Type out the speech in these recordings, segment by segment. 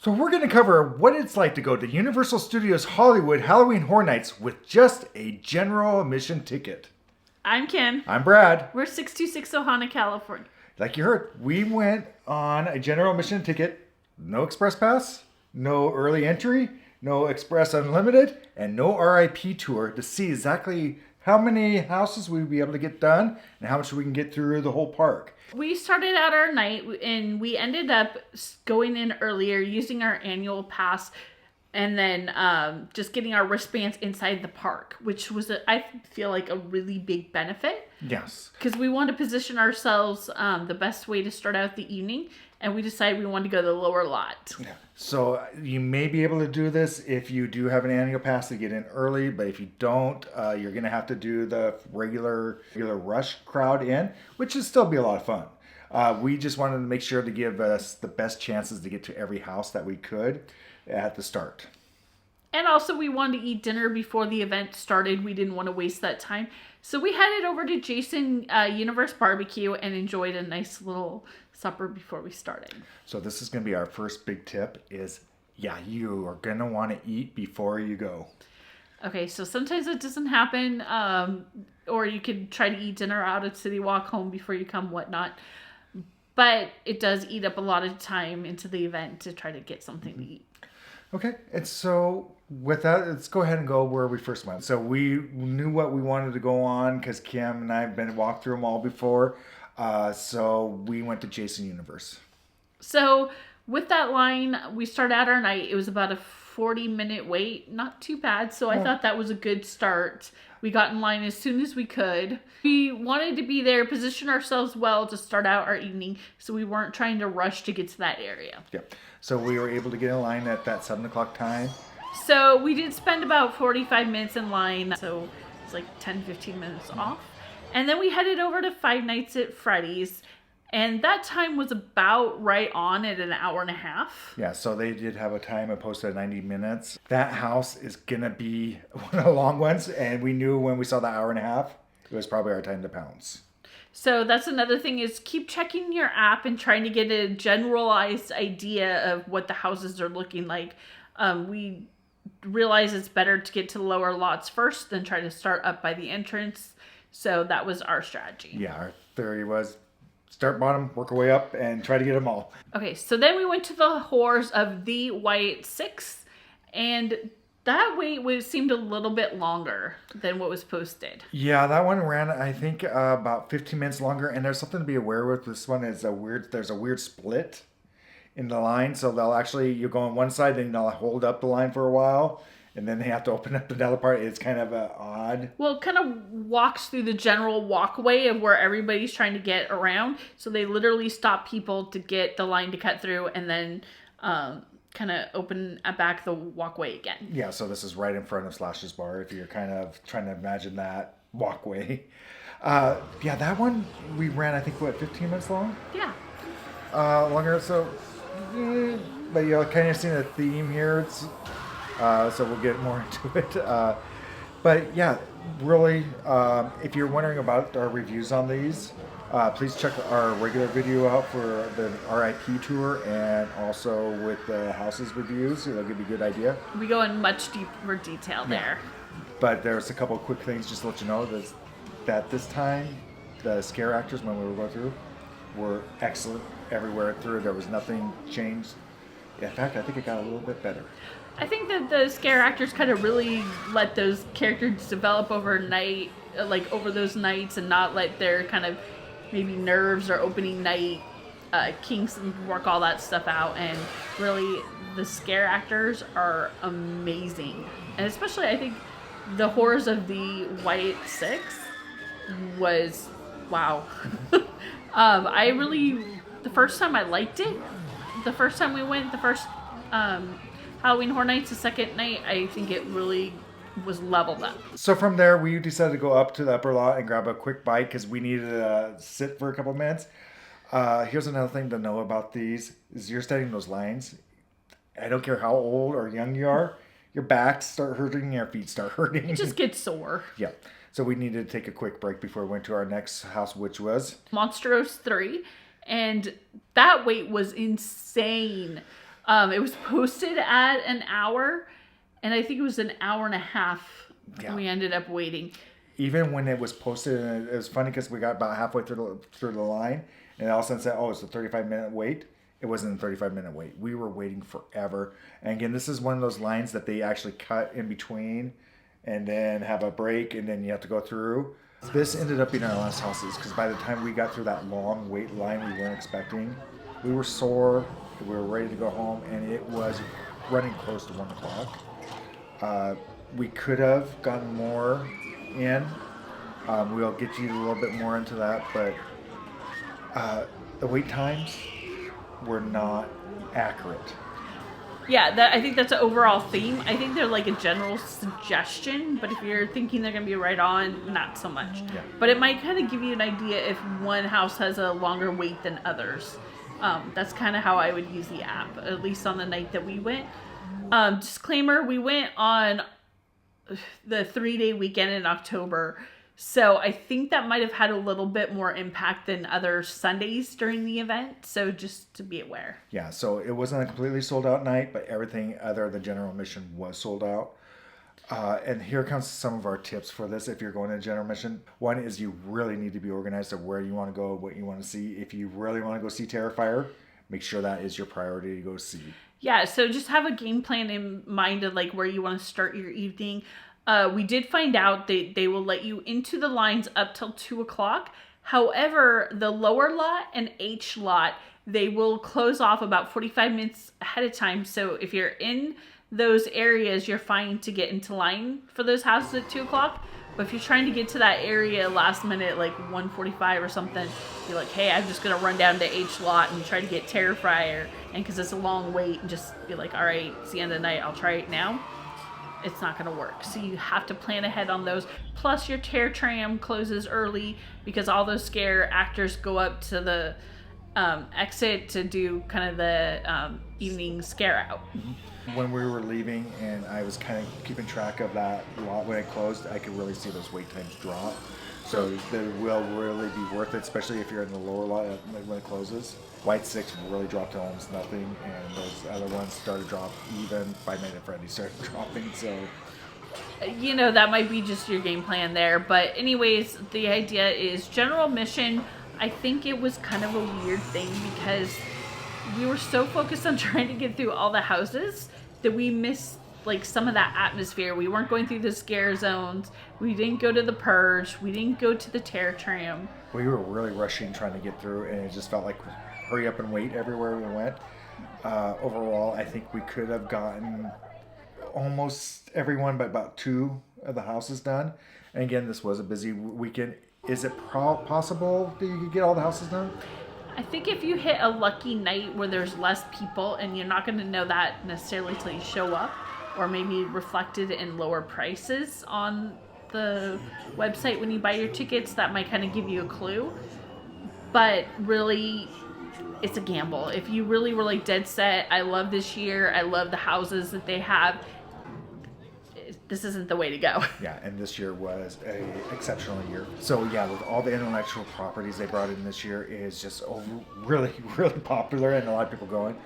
So we're going to cover what it's like to go to Universal Studios Hollywood Halloween Horror Nights with just a general admission ticket. I'm Ken. I'm Brad. We're 626 Ohana, California. Like you heard, we went on a general admission ticket, no express pass, no early entry, no express unlimited, and no RIP tour to see exactly how many houses we'd be able to get done and how much we can get through the whole park. We started out our night and we ended up going in earlier using our annual pass and then just getting our wristbands inside the park, which was, I feel like, a really big benefit. Yes. Because we wanted to position ourselves the best way to start out the evening, and we decided we wanted to go to the lower lot. Yeah. So you may be able to do this if you do have an annual pass to get in early, but if you don't, you're going to have to do the regular rush crowd in, which would still be a lot of fun. We just wanted to make sure to give us the best chances to get to every house that we could at the start. And also we wanted to eat dinner before the event started. We didn't want to waste that time. So we headed over to Jason Universe Barbecue and enjoyed a nice little supper before we started. So this is going to be our first big tip is, you are going to want to eat before you go. Okay, so sometimes it doesn't happen. Or you could try to eat dinner out at City Walk home before you come, whatnot. But it does eat up a lot of time into the event to try to get something to eat. Okay, and so with that, let's go ahead and go where we first went. So we knew what we wanted to go on because Kim and I have walked through them all before. So we went to Jason Universe. So with that line, we started out our night. It was about a 40-minute wait. Not too bad. So I thought that was a good start. We got in line as soon as we could. We wanted to be there, position ourselves well to start out our evening, so we weren't trying to rush to get to that area. Yeah. So we were able to get in line at that 7 o'clock time. So we did spend about 45 minutes in line. So it's like 10, 15 minutes off. And then we headed over to Five Nights at Freddy's. And that time was about right on at an hour and a half. Yeah, so they did have a time posted at 90 minutes. That house is going to be one of the long ones. And we knew when we saw the hour and a half, it was probably our time to pounce. So that's another thing is keep checking your app and trying to get a generalized idea of what the houses are looking like. We realize it's better to get to the lower lots first than try to start up by the entrance. So that was our strategy. Yeah, our theory was start bottom, work our way up, and try to get them all. Okay, so then we went to the Horrors of the White Six, and that wait seemed a little bit longer than what was posted. Yeah, that one ran, I think, about 15 minutes longer, and there's something to be aware with. This one is there's a weird split in the line, so you go on one side, then they'll hold up the line for a while, and then they have to open up another part. It's kind of odd. Well, it kind of walks through the general walkway of where everybody's trying to get around. So they literally stop people to get the line to cut through and then kind of open back the walkway again. Yeah, so this is right in front of Slash's Bar if you're kind of trying to imagine that walkway. That one we ran, I think, 15 minutes long? Yeah. Longer, so... but you'll kind of see the theme here. So we'll get more into it. But yeah, really, if you're wondering about our reviews on these, please check our regular video out for the RIP tour and also with the houses reviews. It'll give you a good idea. We go in much deeper detail there. But there's a couple of quick things just to let you know that this time, the scare actors, when we were going through, were excellent everywhere through. There was nothing changed. In fact, I think it got a little bit better. I think that the scare actors kind of really let those characters develop overnight, like over those nights, and not let their kind of maybe nerves or opening night kinks and work all that stuff out. And really, the scare actors are amazing. And especially, I think, the Horrors of the White Six was, wow. The first time I liked it. The first time we went, the first Halloween Horror Nights, the second night, I think it really was leveled up. So from there, we decided to go up to the upper lot and grab a quick bite because we needed to sit for a couple minutes. Here's another thing to know about these is you're studying those lines. I don't care how old or young you are, your back start hurting, your feet start hurting. It just gets sore. Yeah. So we needed to take a quick break before we went to our next house, which was Monstros 3. And that wait was insane. It was posted at an hour, and I think it was an hour and a half. Yeah. We ended up waiting. Even when it was posted, and it was funny because we got about halfway through the line, and all of a sudden said, "Oh, it's a 35-minute wait." It wasn't a 35-minute wait. We were waiting forever. And again, this is one of those lines that they actually cut in between, and then have a break, and then you have to go through. This ended up being our last houses because by the time we got through that long wait line we weren't expecting, we were sore. We were ready to go home, and it was running close to 1 o'clock. We could have gotten more in. We'll get you a little bit more into that, but the wait times were not accurate. Yeah, I think that's an overall theme. I think they're like a general suggestion, but if you're thinking they're going to be right on, not so much. Yeah. But it might kind of give you an idea if one house has a longer wait than others. That's kind of how I would use the app, at least on the night that we went. Disclaimer, we went on the 3-day weekend in October. So I think that might have had a little bit more impact than other Sundays during the event. So just to be aware. Yeah, so it wasn't a completely sold out night, but everything other than general admission was sold out. And here comes some of our tips for this if you're going to general admission. One is you really need to be organized of where you want to go, what you want to see. If you really want to go see Terrifier, make sure that is your priority to go see. Yeah, so just have a game plan in mind of like where you want to start your evening. We did find out they will let you into the lines up till 2 o'clock. However, the lower lot and H lot, they will close off about 45 minutes ahead of time. So if you're in those areas, you're fine to get into line for those houses at 2 o'clock. But if you're trying to get to that area last minute, like 1:45 or something, you're like, hey, I'm just going to run down to H lot and try to get Terrifier. And because it's a long wait, and just be like, all right, it's the end of the night, I'll try it now. It's not going to work. So you have to plan ahead on those. Plus your Terror Tram closes early because all those scare actors go up to the exit to do kind of the evening scare out. When we were leaving and I was kind of keeping track of that lot when it closed, I could really see those wait times drop. So they will really be worth it, especially if you're in the lower lot when it closes. White 6 really dropped to almost nothing, and those other ones started to drop even. Five Nights at Freddy's started dropping, so... You know, that might be just your game plan there. But anyways, the idea is general admission. I think it was kind of a weird thing because we were so focused on trying to get through all the houses that we missed like some of that atmosphere. We weren't going through the scare zones. We didn't go to the Purge. We didn't go to the Terror Tram. We were really rushing trying to get through, and it just felt like hurry up and wait everywhere we went. Overall, I think we could have gotten almost everyone but about 2 of the houses done. And again, this was a busy weekend. Is it possible that you could get all the houses done? I think if you hit a lucky night where there's less people, and you're not going to know that necessarily till you show up, or maybe reflected in lower prices on the website when you buy your tickets, that might kind of give you a clue. But really, it's a gamble. If you really were like dead set, I love this year, I love the houses that they have, this isn't the way to go. Yeah, and this year was an exceptional year. So yeah, with all the intellectual properties they brought in this year is just really, really popular, and a lot of people going.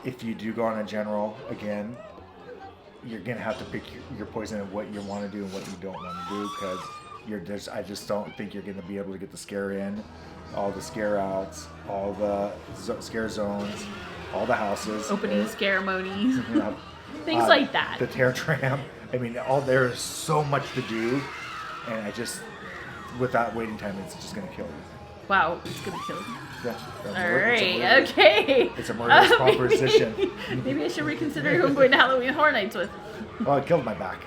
If you do go on a general, again, you're gonna have to pick your poison of what you want to do and what you don't want to do, because I just don't think you're gonna be able to get the scare in, all the scare outs, all the scare zones, all the houses, Opening ceremonies. You know, Things like that. The Terror Tram. I mean, there is so much to do, and with that waiting time, it's just gonna kill you. Wow, it's gonna kill you. Yeah. All right. Okay. It's a murderous proposition. Maybe I should reconsider who I'm going to Halloween Horror Nights with. Well, it killed my back.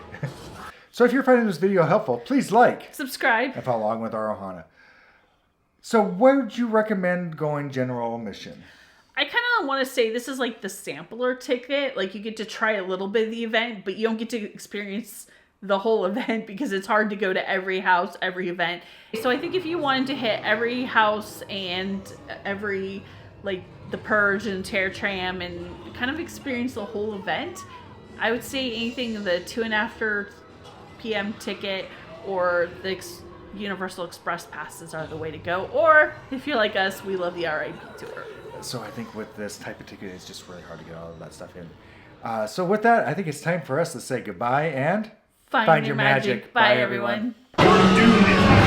So if you're finding this video helpful, please like Subscribe. and follow along with our Ohana. So where would you recommend going general admission? I kind of want to say this is like the sampler ticket. Like you get to try a little bit of the event, but you don't get to experience the whole event because it's hard to go to every house, every event. So I think if you wanted to hit every house and every, like the Purge and Terror Tram and kind of experience the whole event, I would say anything the 2 and after p.m. ticket or the Universal Express passes are the way to go. Or if you're like us, we love the RIP tour. So I think with this type of ticket, it's just really hard to get all of that stuff in. So with that, I think it's time for us to say goodbye and Find your magic. Bye, everyone. We're doing it.